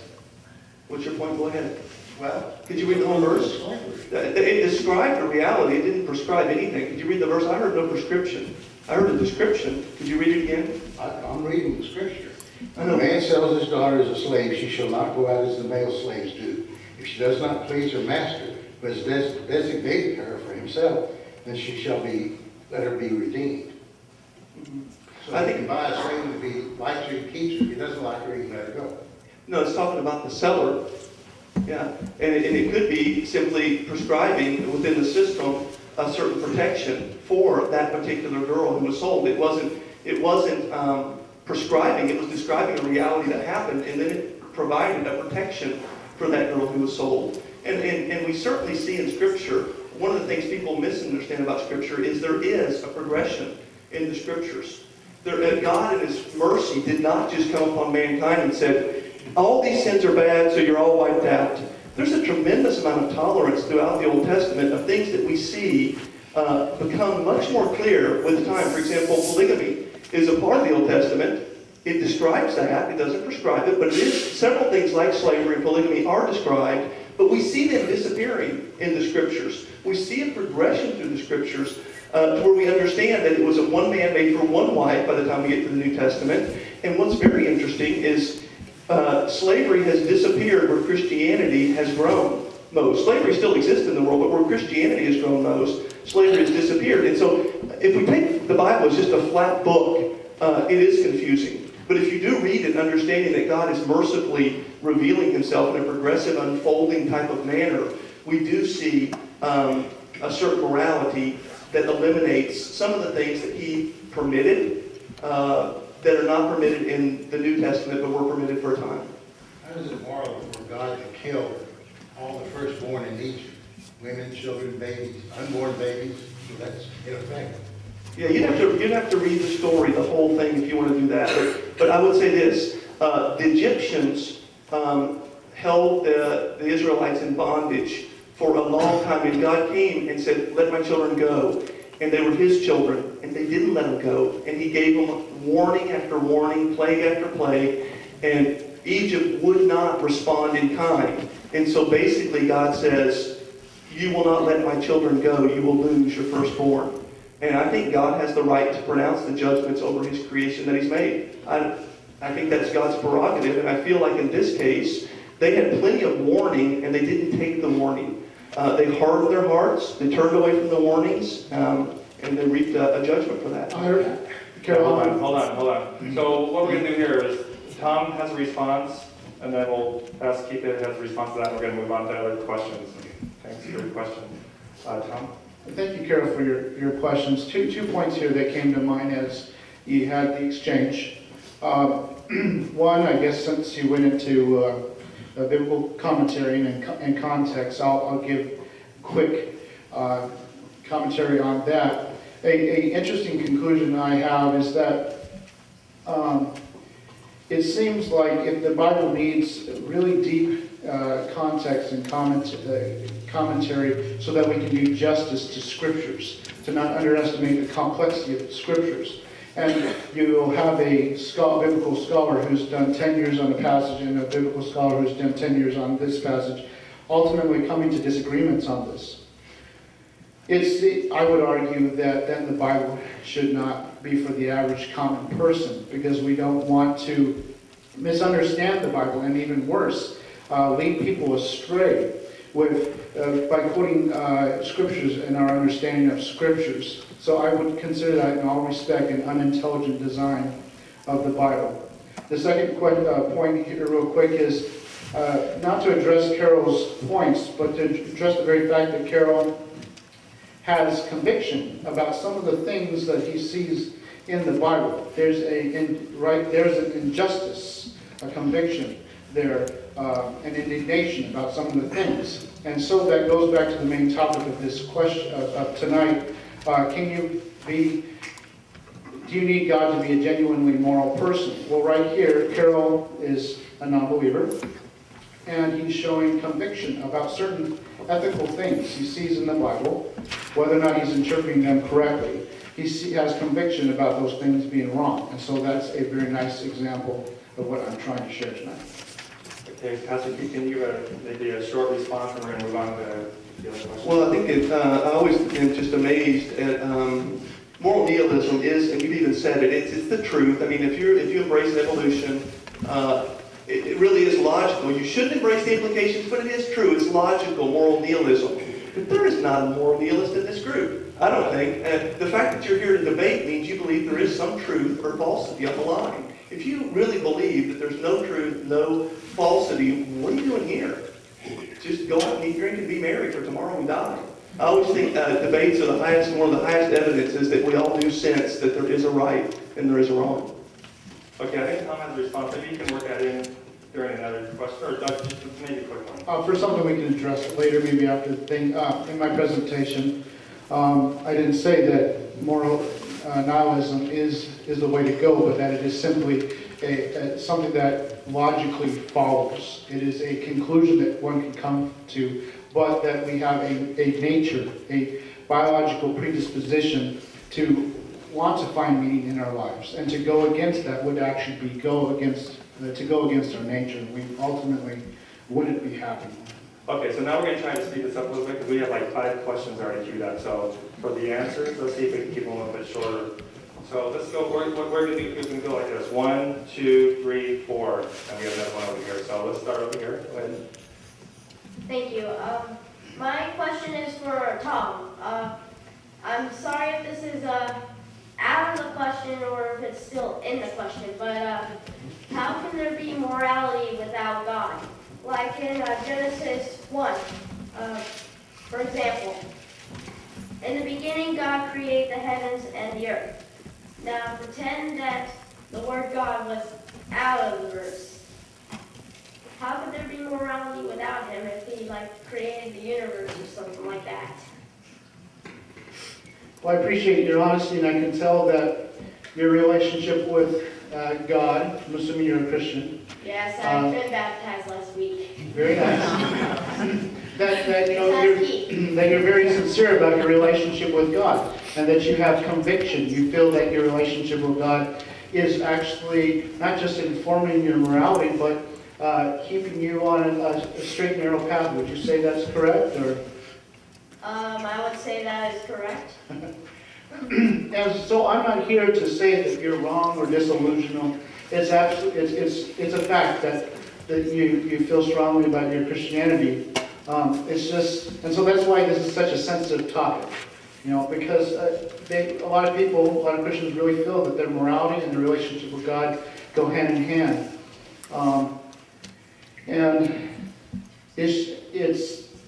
What's your point? Go ahead. Well, Could you read the whole verse? slavery. It described a reality. It didn't prescribe anything. Could you read the verse? I heard no prescription. I heard a description. Could you read it again? I'm reading the scripture. I When know. a man sells his daughter as a slave, she shall not go out as the male slaves do. If she does not please her master, who has designated her for himself, then let her be redeemed. So I he think- can buy a slave if he likes her, he keeps her. If he doesn't like her, he can let her go. No, it's talking about the seller. Yeah. And it could be simply prescribing within the system a certain protection for that particular girl who was sold. It wasn't prescribing, it was describing a reality that happened, and then it provided a protection for that girl who was sold. And we certainly see in Scripture, one of the things people misunderstand about Scripture is there is a progression in the Scriptures. God in His mercy did not just come upon mankind and said, all these sins are bad, so you're all wiped out. There's a tremendous amount of tolerance throughout the Old Testament of things that we see become much more clear with time. For example, polygamy is a part of the Old Testament. It describes that. It doesn't prescribe it, but it is several things like slavery and polygamy are described, but we see them disappearing in the Scriptures. We see a progression through the Scriptures to where we understand that it was a one man made for one wife by the time we get to the New Testament. And what's very interesting is slavery has disappeared where Christianity has grown most. Slavery still exists in the world, but where Christianity has grown most, slavery has disappeared. And so if we take the Bible as just a flat book, it is confusing. But if you do read it, understanding that God is mercifully revealing Himself in a progressive, unfolding type of manner, we do see a certain morality that eliminates some of the things that He permitted that are not permitted in the New Testament, but were permitted for a time. How is it moral for God to kill all the firstborn in Egypt? Women, children, babies, unborn babies? So that's in effect. Yeah, you'd have to read the story, the whole thing, if you want to do that. But I would say this: the Egyptians held the Israelites in bondage for a long time, and God came and said, "Let my children go." And they were His children, and they didn't let them go. And He gave them warning after warning, plague after plague, and Egypt would not respond in kind. And so basically God says, you will not let my children go, you will lose your firstborn. And I think God has the right to pronounce the judgments over His creation that He's made. I think that's God's prerogative, and I feel like in this case, they had plenty of warning, and they didn't take the warning. They hardened their hearts, they turned away from the warnings, and they reaped a judgment for that. Hold on. So what we're going to do here is Tom has a response, and then we'll ask Keith has a response to that, and we're going to move on to other questions. Thanks for your question. Tom? Thank you, Carol, for your questions. Two points here that came to mind as you had the exchange. One, I guess since you went into biblical commentary and context, I'll give quick commentary on that. A interesting conclusion I have is that it seems like if the Bible needs really deep context and commentary so that we can do justice to scriptures, to not underestimate the complexity of the scriptures. And you'll have a biblical scholar who's done 10 years on a passage and a biblical scholar who's done 10 years on this passage, ultimately coming to disagreements on this. I would argue that then the Bible should not be for the average common person, because we don't want to misunderstand the Bible, and even worse, lead people astray by quoting scriptures and our understanding of scriptures. So I would consider that in all respect an unintelligent design of the Bible. The second point here real quick is not to address Carol's points, but to address the very fact that Carol has conviction about some of the things that he sees in the Bible. There's an injustice, a conviction there, an indignation about some of the things. And so that goes back to the main topic of this question of tonight. Do you need God to be a genuinely moral person? Well, right here, Carol is a non-believer, and he's showing conviction about certain ethical things he sees in the Bible, whether or not he's interpreting them correctly. He has conviction about those things being wrong, and so that's a very nice example of what I'm trying to share tonight. Okay, Pastor Keith, can you give maybe a short response, and we're going to move on to the other question? Well, I think I always am just amazed at moral nihilism is, and you've even said it, it's the truth. I mean, if you embrace evolution, it really is logical. You shouldn't embrace the implications, but it is true. It's logical, moral nihilism. But there is not a moral nihilist in this group, I don't think. And the fact that you're here to debate means you believe there is some truth or falsity on the line. If you really believe that there's no truth, no falsity, what are you doing here? Just go out and eat, drink, and be merry, for tomorrow we die. I always think debates are the highest, one of the highest evidences that we all do sense that there is a right and there is a wrong. Okay, I think Tom has a response. Maybe you can work that in during another question, or Doug, just maybe a quick one. For something we can address later, maybe after the thing. In my presentation, I didn't say that moral nihilism is the way to go, but that it is simply something that logically follows. It is a conclusion that one can come to, but that we have a nature, a biological predisposition to want to find meaning in our lives, and to go against that would actually be to go against our nature, and we ultimately wouldn't be happy. Okay, so now we're going to try to speed this up a little bit, because we have like 5 questions already queued up. So for the answers, let's see if we can keep them a little bit shorter. So let's go, we're going to go like this: 1, 2, 3, 4, and we have another one over here. So let's start over here. Go ahead. Thank you. My question is for Tom. I'm sorry if this is out of the question or if it's still in the question, but how can there be morality without God? Like in Genesis 1, for example, in the beginning God created the heavens and the earth. Now pretend that the word God was out of the verse. How could there be morality without him if he created the universe or something like that? Well, I appreciate your honesty, and I can tell that your relationship with God, I'm assuming you're a Christian. Yes, I've been baptized last week. Very nice. that you're very sincere about your relationship with God, and that you have conviction. You feel that your relationship with God is actually not just informing your morality, but keeping you on a straight and narrow path. Would you say that's correct, or? I would say that is correct. And so I'm not here to say that you're wrong or disillusional. It's a fact that you feel strongly about your Christianity. And so that's why this is such a sensitive topic. Because a lot of Christians really feel that their morality and their relationship with God go hand in hand.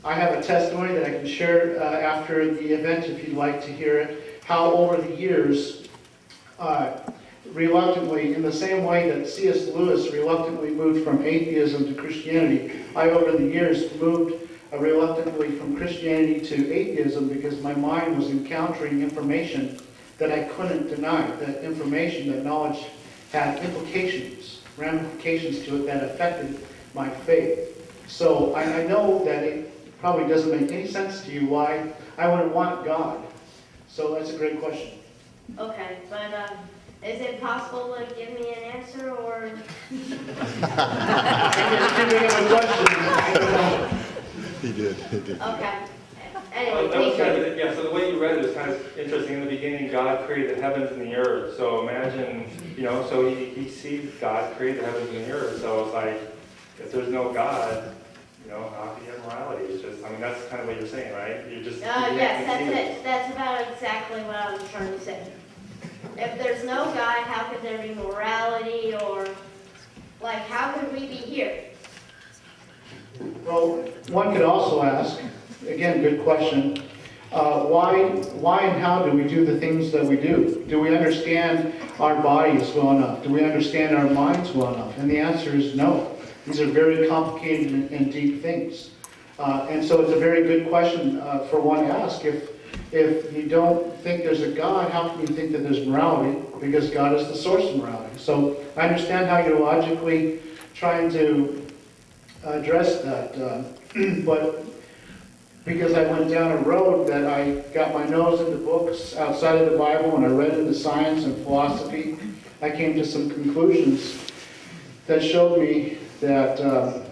I have a testimony that I can share after the event if you'd like to hear it, how over the years, reluctantly, in the same way that C.S. Lewis reluctantly moved from atheism to Christianity, I over the years moved reluctantly from Christianity to atheism because my mind was encountering information that I couldn't deny, that information, that knowledge had implications. ramifications to it that affected my faith. So I know that it probably doesn't make any sense to you why I wouldn't want God. So that's a great question. Okay, but is it possible to give me an answer, or? He did, he did. Okay. Well, Anyway, that was thank kind you. of, yeah, so the way you read it was kind of interesting. In the beginning, God created the heavens and the earth. So imagine, so he sees God create the heavens and the earth. So it's like, if there's no God, how can you have morality? It's just, that's kind of what you're saying, right? You're just. Yes, that's it. That's about exactly what I was trying to say. If there's no God, how could there be morality, or, how could we be here? Well, one could also ask, again, good question, why and how do we do the things that we do? Do we understand our bodies well enough? Do we understand our minds well enough? And the answer is no. These are very complicated and deep things. And so it's a very good question for one to ask. If you don't think there's a God, how can you think that there's morality? Because God is the source of morality. So I understand how you're logically trying to address that. But because I went down a road that I got my nose into books outside of the Bible and I read into science and philosophy, I came to some conclusions that showed me that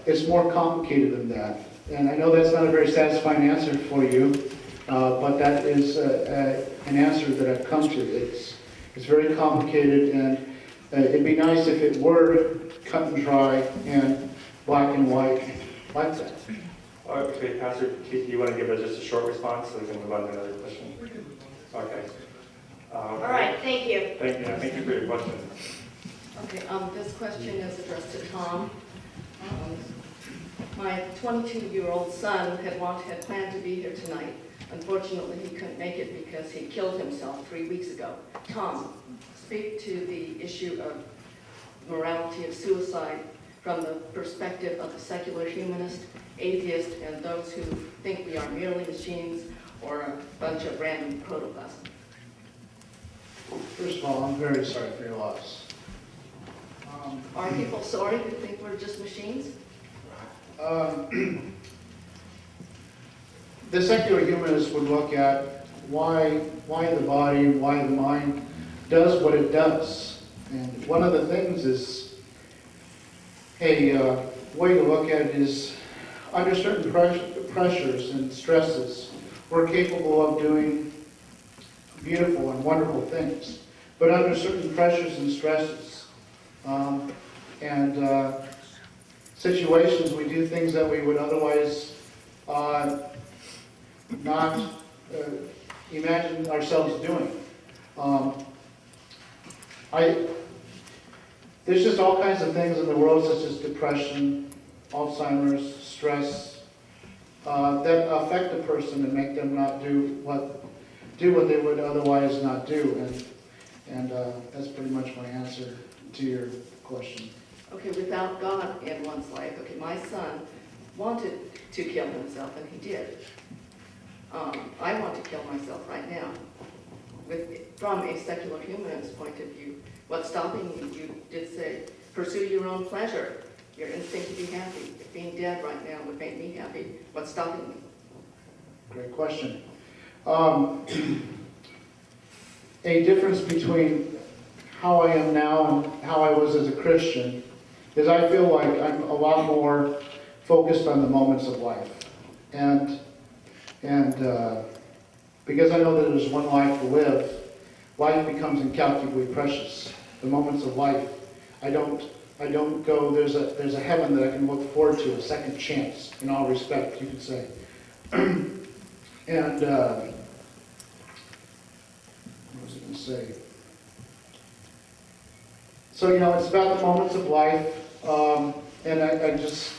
it's more complicated than that. And I know that's not a very satisfying answer for you, but that is an answer that I've come to. It's very complicated, and it'd be nice if it were cut and dry and black and white like that. Okay, Pastor Keith, you want to give us just a short response so we can move on to another question? Okay. All right, thank you. Thank you for your question. Okay, this question is addressed to Tom. My 22-year-old son had planned to be here tonight. Unfortunately, he couldn't make it because he killed himself 3 weeks ago. Tom, speak to the issue of morality of suicide from the perspective of the secular humanist, atheist, and those who think we are merely machines or a bunch of random protoplasm. First of all, I'm very sorry for your loss. Are people sorry who think we're just machines? The secular humanist would look at why the body, why the mind does what it does. And one of the things is, a way to look at it is, under certain pressures and stresses, we're capable of doing beautiful and wonderful things. But under certain pressures and stresses, and situations, we do things that we would otherwise not imagine ourselves doing. There's just all kinds of things in the world, such as depression, Alzheimer's, stress, that affect a person and make them not do what they would otherwise not do. And that's pretty much my answer to your question. Okay, without God in one's life, okay, my son wanted to kill himself, and he did. I want to kill myself right now. From a secular humanist point of view, what's stopping you? You did say, pursue your own pleasure, your instinct to be happy. If being dead right now would make me happy, what's stopping me? Great question. A difference between how I am now and how I was as a Christian is I feel like I'm a lot more focused on the moments of life. And because I know that there's one life to live, life becomes incalculably precious. The moments of life, I don't go, there's a heaven that I can look forward to, a second chance, in all respect, you could say. And, what was I going to say? So, it's about the moments of life, and I just...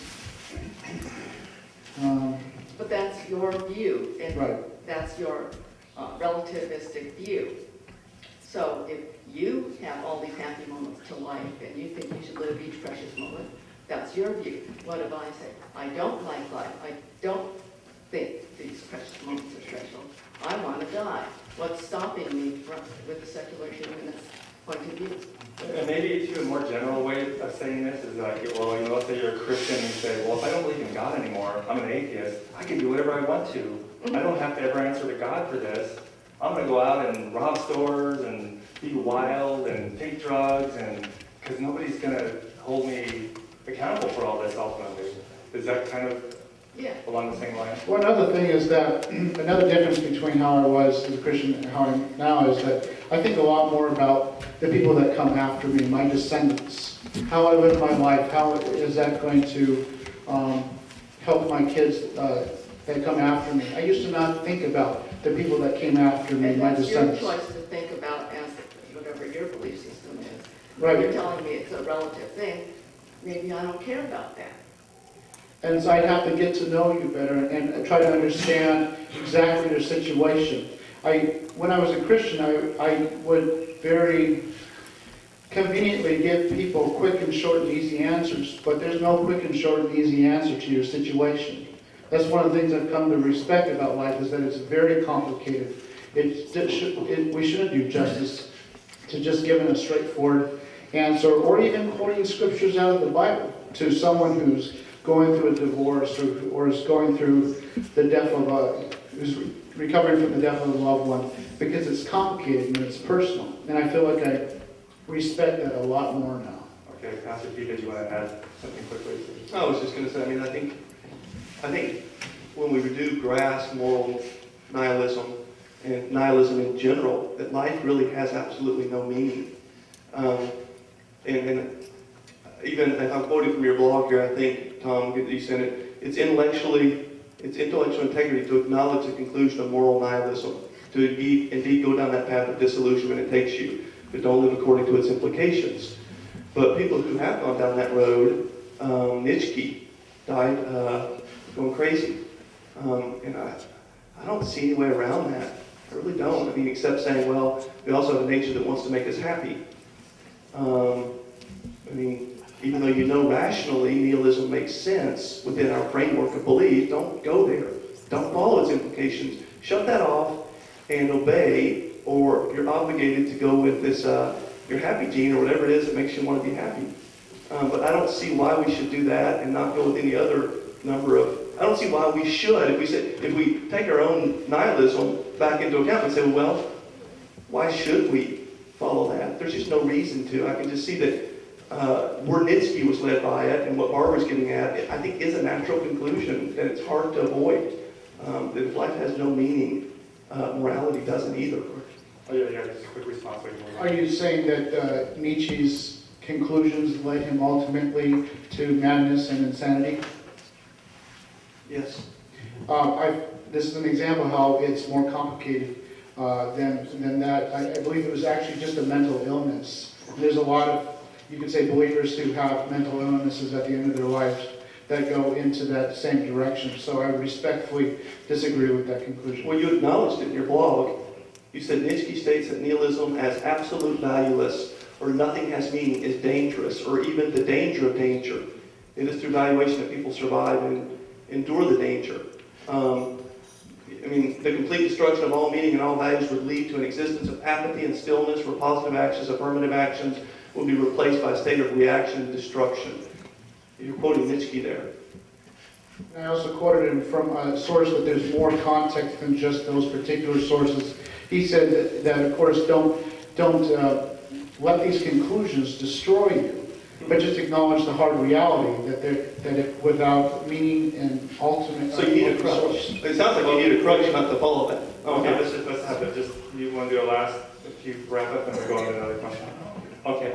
But that's your view, and Right. that's your relativistic view. So if you have all these happy moments to life and you think you should live each precious moment, that's your view. What if I say, I don't like life, I don't think these precious moments are special, I want to die. What's stopping me with the secular humanist point of view. And maybe to a more general way of saying this is like, well, let's say you're a Christian and you say, well, if I don't believe in God anymore, I'm an atheist, I can do whatever I want to. I don't have to ever answer to God for this. I'm going to go out and rob stores and be wild and take drugs, and because nobody's going to hold me accountable for all this ultimately. Is that kind of Yeah. along the same line? Well, another thing is that, another difference between how I was as a Christian and how I am now is that I think a lot more about the people that come after me, my descendants. How I live my life, how is that going to help my kids that come after me. I used to not think about the people that came after me, And my that's your descendants. choice to think about as whatever your belief system is. Right. You're telling me it's a relative thing, maybe I don't care about that. And so I'd have to get to know you better and try to understand exactly your situation. When I was a Christian, I would very conveniently give people quick and short and easy answers, but there's no quick and short and easy answer to your situation. That's one of the things I've come to respect about life, is that it's very complicated. We shouldn't do justice to just giving a straightforward answer, or even quoting scriptures out of the Bible to someone who's going through a divorce or is going through the death of who's recovering from the death of a loved one, because it's complicated and it's personal. And I feel like I respect that a lot more now. Okay, Pastor Pete, did you want to add something quickly? I was just going to say, I think when we do grasp moral nihilism and nihilism in general, that life really has absolutely no meaning. And even if I'm quoting from your blog here, I think, Tom, you sent it, it's intellectual integrity to acknowledge the conclusion of moral nihilism, to indeed go down that path of disillusionment it takes you, but don't live according to its implications. But people who have gone down that road, Nicki died going crazy. And I don't see any way around that. I really don't. I mean, except saying, well, we also have a nature that wants to make us happy. I mean, even though you know rationally nihilism makes sense within our framework of belief, don't go there. Don't follow its implications. Shut that off and obey, or you're obligated to go with this, your happy gene or whatever it is that makes you want to be happy. But I don't see why we should do that and not go with any other number of, I don't see why we should. If we take our own nihilism back into account and say, well, why should we follow that? There's just no reason to. I can just see that where Nicki was led by it and what Barbara's getting at, I think is a natural conclusion that it's hard to avoid. That if life has no meaning, morality doesn't either. Oh, yeah, just a quick response. Are you saying that Nietzsche's conclusions led him ultimately to madness and insanity? Yes. This is an example of how it's more complicated than that. I believe it was actually just a mental illness. There's a lot of, you could say, believers who have mental illnesses at the end of their lives that go into that same direction. So I respectfully disagree with that conclusion. Well, you acknowledged it in your blog. You said Nicki states that nihilism as absolute valueless or nothing has meaning is dangerous, or even the danger of danger. It is through valuation that people survive and endure the danger. The complete destruction of all meaning and all values would lead to an existence of apathy and stillness, where positive actions, affirmative actions, will be replaced by a state of reaction and destruction. You're quoting Nicki there. I also quoted him from a source that there's more context than just those particular sources. He said that of course, don't let these conclusions destroy you, but just acknowledge the hard reality that without meaning and ultimate. So you need a crutch. It sounds like you need a crutch not to follow that. Okay, let's have it. You want to do a few wrap up and we'll go on to another question? Okay.